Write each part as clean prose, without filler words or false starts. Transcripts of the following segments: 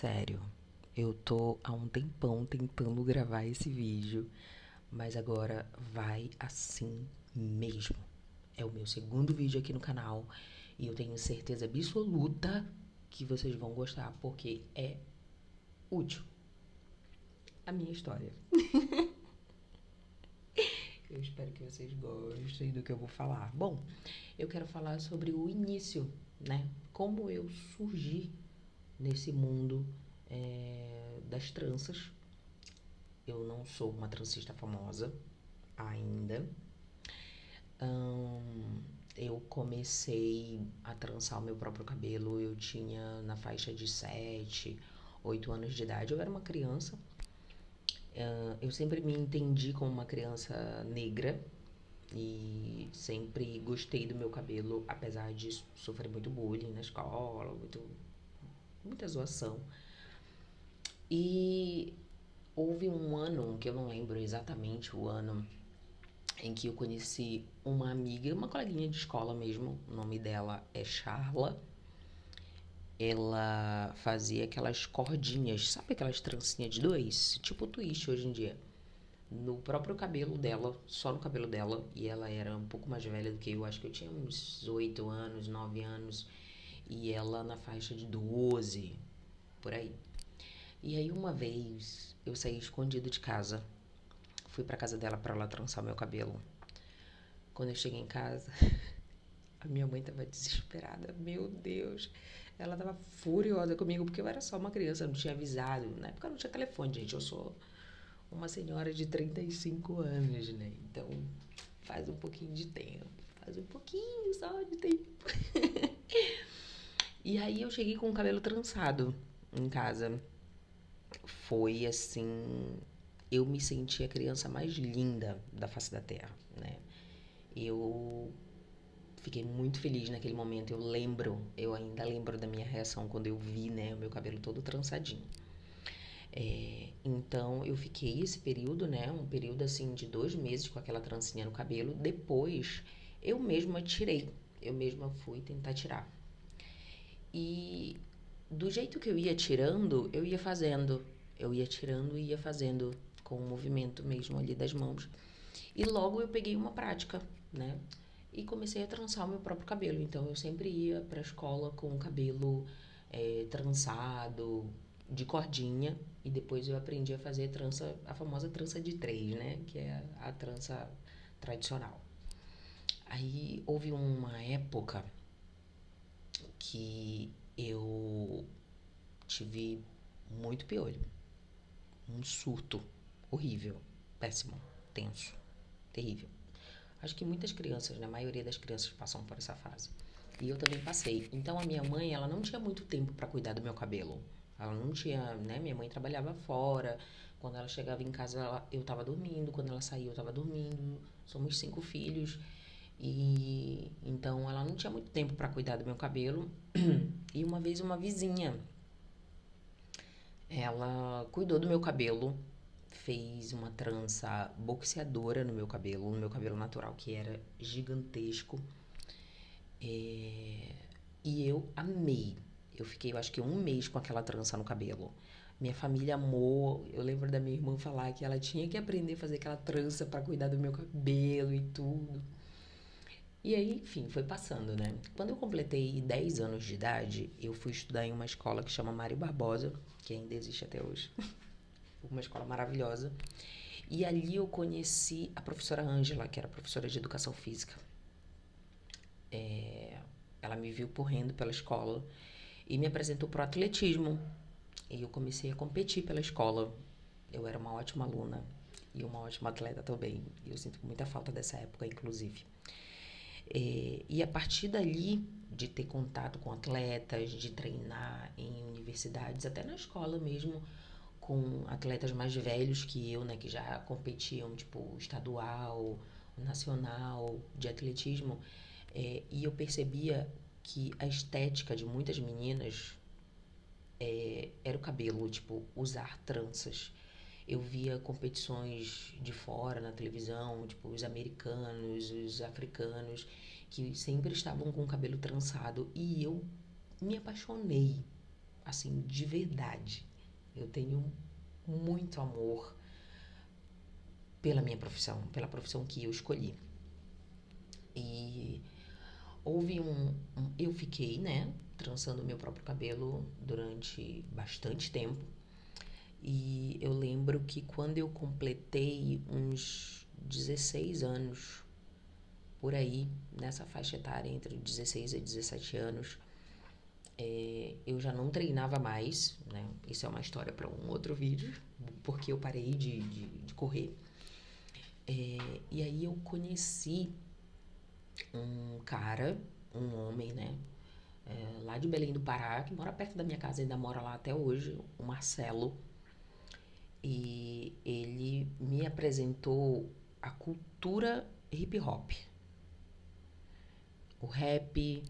Sério, eu tô há um tempão tentando gravar esse vídeo, mas agora vai assim mesmo. É o meu segundo vídeo aqui no canal e eu tenho certeza absoluta que vocês vão gostar porque é útil. A minha história. Eu espero que vocês gostem do que eu vou falar. Bom, eu quero falar sobre o início, né? Como eu surgi nesse mundo das tranças. Eu não sou uma transista famosa ainda. Eu comecei a trançar o meu próprio cabelo. Eu tinha na faixa de 7, 8 anos de idade. Eu era uma criança. Eu sempre me entendi como uma criança negra e sempre gostei do meu cabelo, apesar de sofrer muito bullying na escola, muita zoação. E houve um ano, que eu não lembro exatamente o ano, em que eu conheci uma amiga, uma coleguinha de escola mesmo, o nome dela é Charla. Ela fazia aquelas cordinhas, sabe aquelas trancinhas de dois? Tipo twist hoje em dia. No próprio cabelo dela, só no cabelo dela, e ela era um pouco mais velha do que eu, acho que eu tinha uns 8 anos, 9 anos, e ela na faixa de 12, por aí. E aí uma vez eu saí escondida de casa, fui pra casa dela pra ela trançar meu cabelo. Quando eu cheguei em casa, a minha mãe tava desesperada, meu Deus. Ela tava furiosa comigo, porque eu era só uma criança, não tinha avisado. Na época não tinha telefone, gente. Eu sou uma senhora de 35 anos, né? Então, faz um pouquinho de tempo. Faz um pouquinho só de tempo. E aí eu cheguei com o cabelo trançado em casa. Foi assim... Eu me senti a criança mais linda da face da Terra, né? Eu fiquei muito feliz naquele momento. Eu ainda lembro da minha reação quando eu vi, né, o meu cabelo todo trançadinho. Então eu fiquei esse período, né, um período assim de 2 meses com aquela trancinha no cabelo. Depois eu mesma tirei, eu mesma fui tentar tirar. E do jeito que eu ia tirando, eu ia tirando e ia fazendo com o movimento mesmo ali das mãos. E logo eu peguei uma prática, né? E comecei a trançar o meu próprio cabelo. Então eu sempre ia pra escola com o cabelo trançado, de cordinha. E depois eu aprendi a fazer trança, a famosa trança de 3, né? Que é a trança tradicional. Aí houve uma época que eu tive muito piolho. Um surto horrível, péssimo, tenso, terrível. Acho que muitas crianças, né? A maioria das crianças passam por essa fase. E eu também passei. Então a minha mãe, ela não tinha muito tempo para cuidar do meu cabelo. Ela não tinha, né? Minha mãe trabalhava fora. Quando ela chegava em casa, eu tava dormindo. Quando ela saía, eu tava dormindo. Somos 5 filhos. E então ela não tinha muito tempo para cuidar do meu cabelo. E uma vez uma vizinha, ela cuidou do meu cabelo, fez uma trança boxeadora no meu cabelo natural, que era gigantesco. E eu amei. Eu fiquei, eu acho que 1 mês com aquela trança no cabelo. Minha família amou. Eu lembro da minha irmã falar que ela tinha que aprender a fazer aquela trança pra cuidar do meu cabelo e tudo. E aí, enfim, foi passando, né? Quando eu completei 10 anos de idade, eu fui estudar em uma escola que chama Mário Barbosa, que ainda existe até hoje. Uma escola maravilhosa. E ali eu conheci a professora Ângela, que era professora de educação física. Ela me viu correndo pela escola e me apresentou para o atletismo. E eu comecei a competir pela escola. Eu era uma ótima aluna e uma ótima atleta também. Eu sinto muita falta dessa época, inclusive. E a partir dali, de ter contato com atletas, de treinar em universidades, até na escola mesmo, com atletas mais velhos que eu, né, que já competiam, tipo, estadual, nacional, de atletismo, e eu percebia que a estética de muitas meninas era o cabelo, tipo, usar tranças. Eu via competições de fora na televisão, tipo, os americanos, os africanos, que sempre estavam com o cabelo trançado. E eu me apaixonei. assim, de verdade. Eu tenho muito amor pela minha profissão, pela profissão que eu escolhi. E houve eu fiquei, né, trançando o meu próprio cabelo durante bastante tempo. E eu lembro que quando eu completei uns 16 anos, por aí, nessa faixa etária entre 16 e 17 anos, eu já não treinava mais, né? Isso é uma história para um outro vídeo, porque eu parei de correr. E aí eu conheci um cara, um homem, né? Lá de Belém do Pará, que mora perto da minha casa, ainda mora lá até hoje, o Marcelo. E ele me apresentou a cultura hip hop. O rap,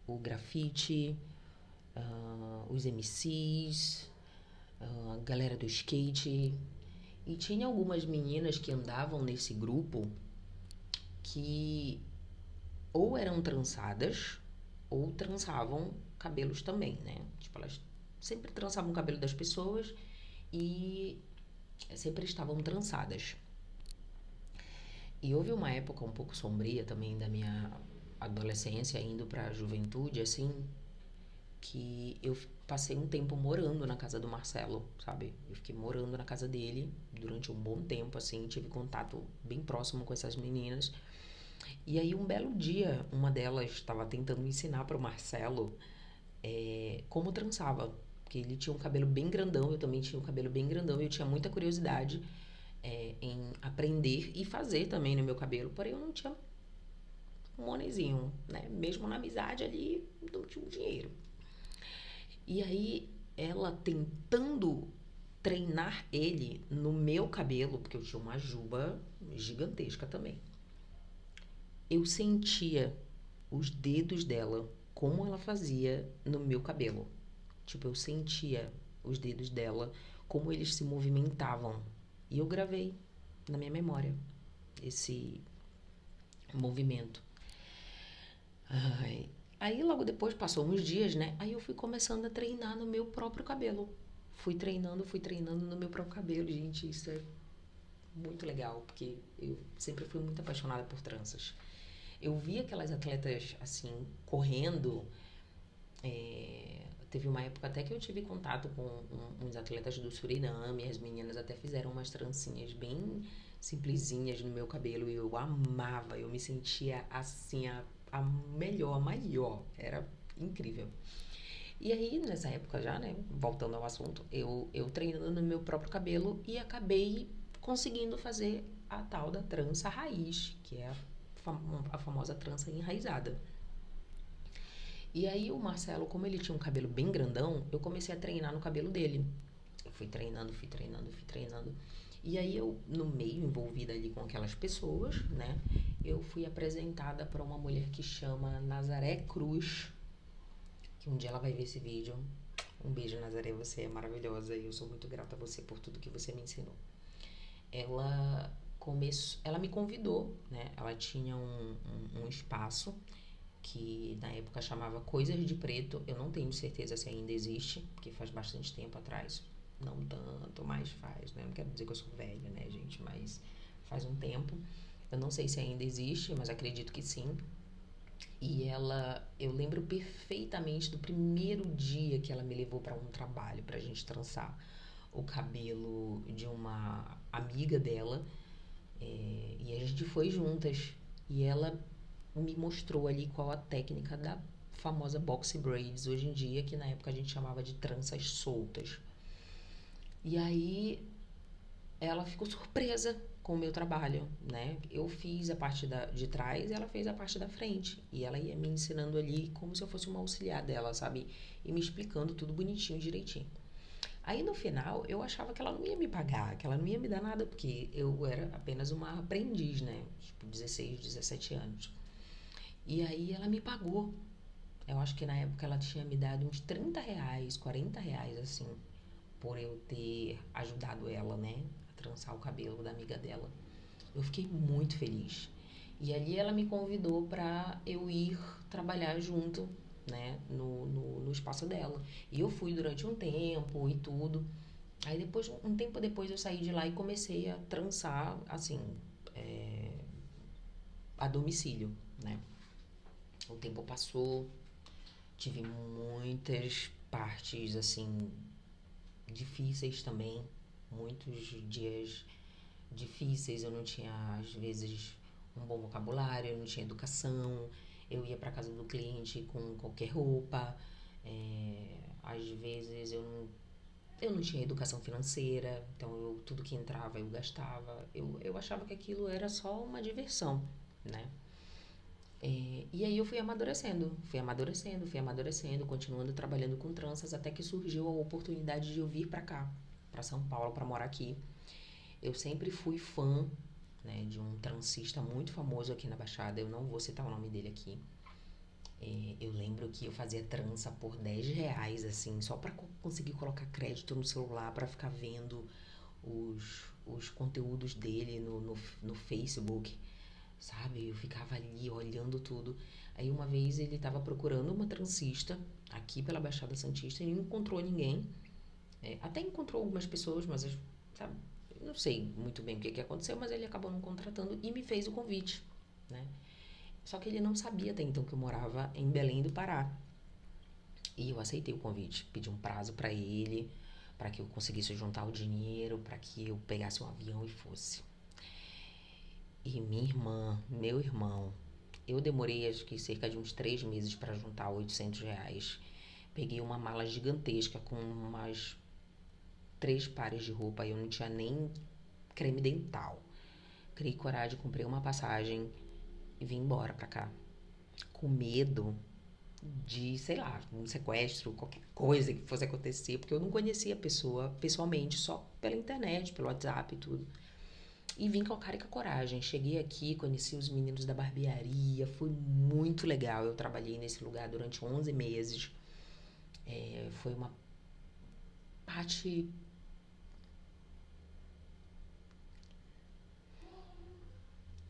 o grafite, os MCs, a galera do skate. E tinha algumas meninas que andavam nesse grupo que ou eram trançadas ou trançavam cabelos também, né? Tipo, elas sempre trançavam o cabelo das pessoas e sempre estavam trançadas. E houve uma época um pouco sombria também da minha adolescência, indo pra juventude, assim, que eu passei um tempo morando na casa do Marcelo, sabe? Eu fiquei morando na casa dele durante um bom tempo, assim, tive contato bem próximo com essas meninas. E aí, um belo dia, uma delas estava tentando me ensinar para o Marcelo como trançava. Porque ele tinha um cabelo bem grandão, eu também tinha um cabelo bem grandão, e eu tinha muita curiosidade em aprender e fazer também no meu cabelo. Porém, eu não tinha um monezinho, né? Mesmo na amizade ali, não tinha um dinheiro. E aí, ela tentando treinar ele no meu cabelo, porque eu tinha uma juba gigantesca também. Eu sentia os dedos dela, como ela fazia no meu cabelo. Tipo, eu sentia os dedos dela, como eles se movimentavam. E eu gravei na minha memória esse movimento. Ai. Aí logo depois, passou uns dias, né? Aí eu fui começando a treinar no meu próprio cabelo. Fui treinando no meu próprio cabelo. Gente, isso é muito legal, porque eu sempre fui muito apaixonada por tranças. Eu vi aquelas atletas, assim, correndo. Teve uma época até que eu tive contato com uns atletas do Suriname. As meninas até fizeram umas trancinhas bem simplesinhas no meu cabelo. E eu amava, eu me sentia assim, a melhor, a maior. Era incrível. E aí, nessa época já, né, voltando ao assunto, eu treinando no meu próprio cabelo e acabei conseguindo fazer a tal da trança raiz, que é a famosa trança enraizada. E aí o Marcelo, como ele tinha um cabelo bem grandão, eu comecei a treinar no cabelo dele. Eu fui treinando. E aí eu, no meio, envolvida ali com aquelas pessoas, né, eu fui apresentada para uma mulher que chama Nazaré Cruz, que um dia ela vai ver esse vídeo. Um beijo, Nazaré, você é maravilhosa e eu sou muito grata a você por tudo que você me ensinou. Ela me convidou, né? Ela tinha um espaço que na época chamava Coisas de Preto. Eu não tenho certeza se ainda existe, porque faz bastante tempo atrás. Não tanto, mas faz, né? Não quero dizer que eu sou velha, né, gente? Mas faz um tempo. Eu não sei se ainda existe, mas acredito que sim. E eu lembro perfeitamente do primeiro dia que ela me levou para um trabalho pra gente trançar o cabelo de uma amiga dela. E a gente foi juntas. E ela me mostrou ali qual a técnica da famosa box braids hoje em dia, que na época a gente chamava de tranças soltas. E aí ela ficou surpresa com o meu trabalho, né? Eu fiz a parte de trás e ela fez a parte da frente. E ela ia me ensinando ali como se eu fosse uma auxiliar dela, sabe? E me explicando tudo bonitinho, direitinho. Aí no final eu achava que ela não ia me pagar, que ela não ia me dar nada, porque eu era apenas uma aprendiz, né? Tipo, 16, 17 anos. E aí ela me pagou. Eu acho que na época ela tinha me dado uns R$ 30, R$ 40, assim, por eu ter ajudado ela, né? A trançar o cabelo da amiga dela. Eu fiquei muito feliz. E ali ela me convidou pra eu ir trabalhar junto né, no espaço dela. E eu fui durante um tempo e tudo. Aí depois, um tempo depois eu saí de lá e comecei a trançar, assim, a domicílio, né. O tempo passou, tive muitas partes, assim, difíceis também, muitos dias difíceis, eu não tinha, às vezes, um bom vocabulário, eu não tinha educação, eu ia para casa do cliente com qualquer roupa, às vezes eu não tinha educação financeira, então tudo que entrava eu gastava, eu achava que aquilo era só uma diversão, né? E aí eu fui amadurecendo, continuando trabalhando com tranças, até que surgiu a oportunidade de eu vir para cá, para São Paulo, para morar aqui. Eu sempre fui fã, né, de um transista muito famoso aqui na Baixada, eu não vou citar o nome dele aqui. Eu lembro que eu fazia trança por R$ 10, assim, só para conseguir colocar crédito no celular, para ficar vendo os conteúdos dele no Facebook, sabe? Eu ficava ali olhando tudo. Aí uma vez ele estava procurando uma transista aqui pela Baixada Santista e não encontrou ninguém. Até encontrou algumas pessoas, mas sabe, não sei muito bem o que aconteceu, mas ele acabou não contratando e me fez o convite, né? Só que ele não sabia até então que eu morava em Belém do Pará. E eu aceitei o convite, pedi um prazo para ele, para que eu conseguisse juntar o dinheiro, para que eu pegasse um avião e fosse. E minha irmã, meu irmão, eu demorei acho que cerca de uns 3 meses para juntar R$ 800. Peguei uma mala gigantesca com umas 3 pares de roupa e eu não tinha nem creme dental. Criei coragem, comprei uma passagem e vim embora pra cá. Com medo de, sei lá, um sequestro, qualquer coisa que fosse acontecer, porque eu não conhecia a pessoa pessoalmente, só pela internet, pelo WhatsApp e tudo. E vim com a cara e com a coragem. Cheguei aqui, conheci os meninos da barbearia, foi muito legal. Eu trabalhei nesse lugar durante 11 meses. Foi uma parte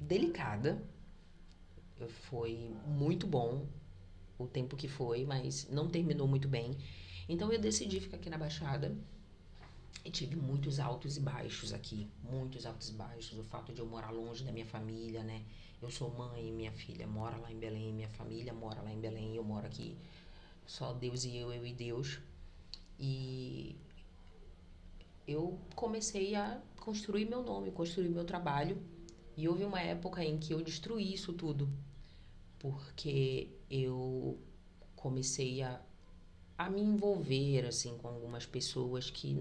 delicada, foi muito bom o tempo que foi, mas não terminou muito bem. Então eu decidi ficar aqui na Baixada e tive muitos altos e baixos aqui, muitos altos e baixos. O fato de eu morar longe da minha família, né? Eu sou mãe e minha filha mora lá em Belém, minha família mora lá em Belém, eu moro aqui, só Deus e eu e Deus. E eu comecei a construir meu nome, construir meu trabalho. E houve uma época em que eu destruí isso tudo, porque eu comecei a me envolver, assim, com algumas pessoas que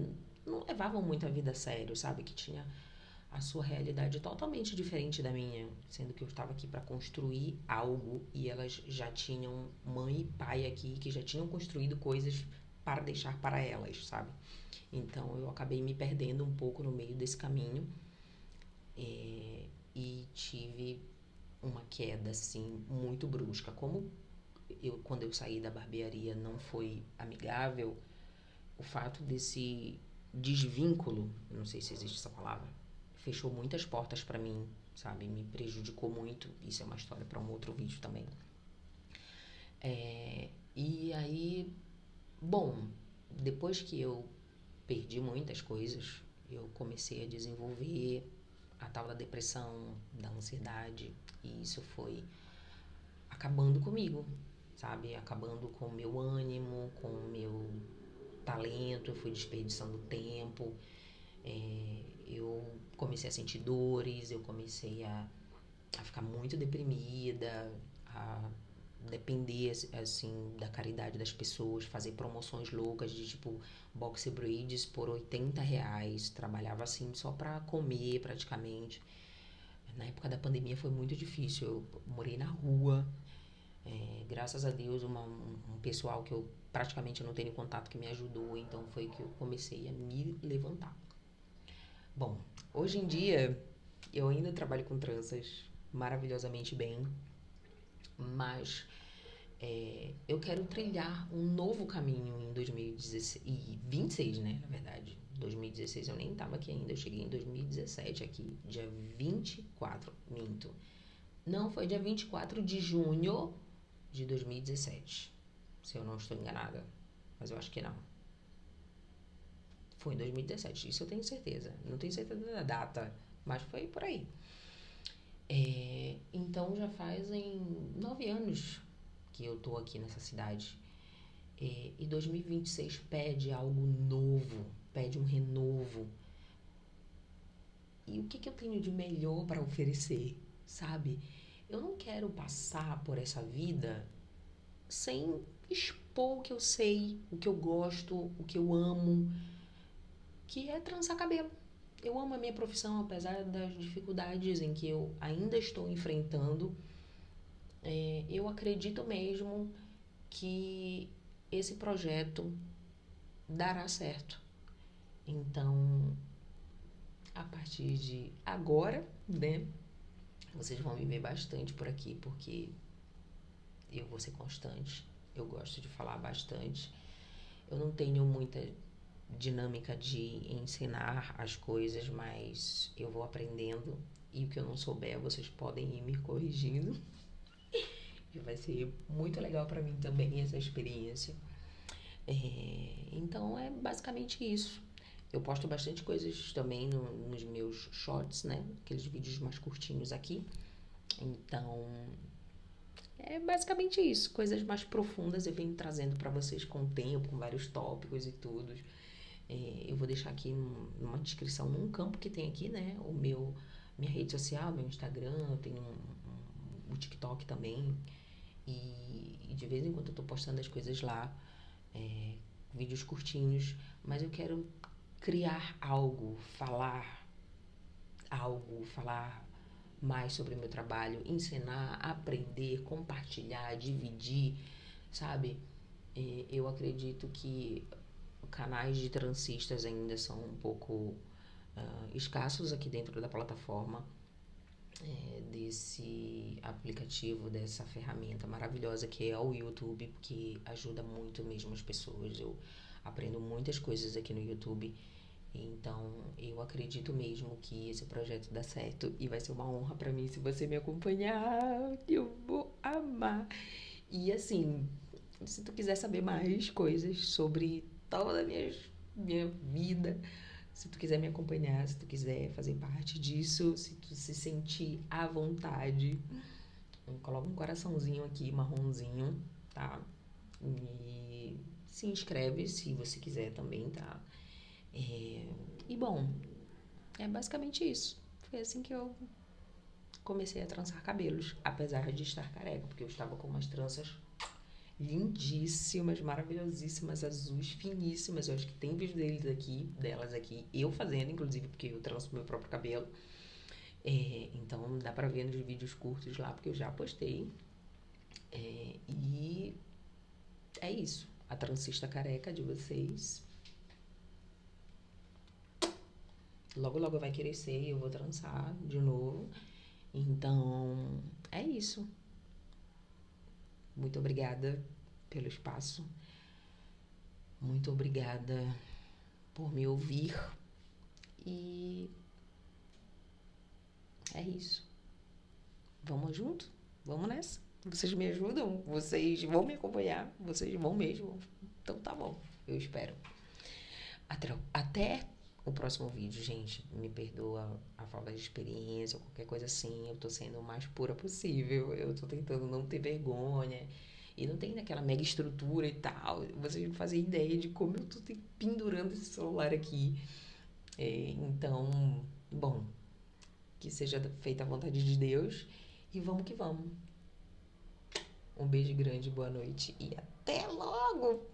não levavam muito a vida a sério, sabe? Que tinha a sua realidade totalmente diferente da minha, sendo que eu estava aqui para construir algo e elas já tinham mãe e pai aqui que já tinham construído coisas para deixar para elas, sabe? Então eu acabei me perdendo um pouco no meio desse caminho, e tive uma queda assim muito brusca. Como quando eu saí da barbearia não foi amigável, o fato desse desvínculo, não sei se existe essa palavra, fechou muitas portas para mim, sabe? Me prejudicou muito. Isso é uma história para um outro vídeo também. E aí, bom, depois que eu perdi muitas coisas, eu comecei a desenvolver a tal da depressão, da ansiedade, e isso foi acabando comigo, sabe? Acabando com o meu ânimo, com o meu talento, eu fui desperdiçando tempo, eu comecei a sentir dores, eu comecei a ficar muito deprimida, a depender, assim, da caridade das pessoas, fazer promoções loucas de, tipo, boxe braids por R$ 80, trabalhava, assim, só pra comer, praticamente. Na época da pandemia foi muito difícil, eu morei na rua, graças a Deus, um pessoal que eu praticamente não tenho contato que me ajudou, então foi que eu comecei a me levantar. Bom, hoje em dia eu ainda trabalho com tranças maravilhosamente bem, mas eu quero trilhar um novo caminho em 2016, e 26, né, na verdade. 2016 eu nem estava aqui ainda, eu cheguei em 2017 aqui, dia 24, minto. Não, foi dia 24 de junho de 2017. se eu não estou enganada. Mas eu acho que não. Foi em 2017, isso eu tenho certeza. Não tenho certeza da data, mas foi por aí. Então já fazem 9 anos que eu tô aqui nessa cidade. E 2026 pede algo novo, pede um renovo. E o que eu tenho de melhor para oferecer, sabe? Eu não quero passar por essa vida sem expor o que eu sei, o que eu gosto, o que eu amo, que é trançar cabelo. Eu amo a minha profissão, apesar das dificuldades em que eu ainda estou enfrentando. Eu acredito mesmo que esse projeto dará certo. Então, a partir de agora, né, vocês vão me ver bastante por aqui, porque eu vou ser constante. Eu gosto de falar bastante. Eu não tenho muita dinâmica de ensinar as coisas, mas eu vou aprendendo. E o que eu não souber, vocês podem ir me corrigindo. E vai ser muito legal para mim também essa experiência. Então é basicamente isso. Eu posto bastante coisas também nos meus shorts, né? Aqueles vídeos mais curtinhos aqui. Então é basicamente isso. Coisas mais profundas eu venho trazendo para vocês com o tempo, com vários tópicos e tudo. Eu vou deixar aqui numa descrição, num campo que tem aqui, né? Minha rede social, meu Instagram, eu tenho o TikTok também. E de vez em quando eu tô postando as coisas lá, vídeos curtinhos, mas eu quero criar algo, falar mais sobre o meu trabalho, ensinar, aprender, compartilhar, dividir, sabe? Eu acredito que canais de transistas ainda são um pouco escassos aqui dentro da plataforma desse aplicativo, dessa ferramenta maravilhosa que é o YouTube, porque ajuda muito mesmo as pessoas. Eu aprendo muitas coisas aqui no YouTube. Então, eu acredito mesmo que esse projeto dá certo e vai ser uma honra pra mim se você me acompanhar. Eu vou amar. E assim, se tu quiser saber mais coisas sobre toda a minha vida, se tu quiser me acompanhar, se tu quiser fazer parte disso, se tu se sentir à vontade, coloca um coraçãozinho aqui, marronzinho, tá? E se inscreve se você quiser também, tá? E bom, é basicamente isso. Foi assim que eu comecei a trançar cabelos, apesar de estar careca, porque eu estava com umas tranças lindíssimas, maravilhosíssimas, azuis, finíssimas. Eu acho que tem vídeo delas aqui, eu fazendo, inclusive, porque eu tranço meu próprio cabelo. Então dá pra ver nos vídeos curtos lá, porque eu já postei. E é isso. A transista careca de vocês. Logo, logo vai crescer e eu vou trançar de novo. Então, é isso. Muito obrigada pelo espaço. Muito obrigada por me ouvir. E é isso. Vamos junto? Vamos nessa? Vocês me ajudam? Vocês vão me acompanhar? Vocês vão mesmo? Então tá bom. Eu espero. Até o próximo vídeo, gente. Me perdoa a falta de experiência ou qualquer coisa assim. Eu tô sendo o mais pura possível. Eu tô tentando não ter vergonha. E não tem naquela mega estrutura e tal. Vocês não fazem ideia de como eu tô pendurando esse celular aqui. Então, bom, que seja feita a vontade de Deus. E vamos que vamos. Um beijo grande, boa noite e até logo!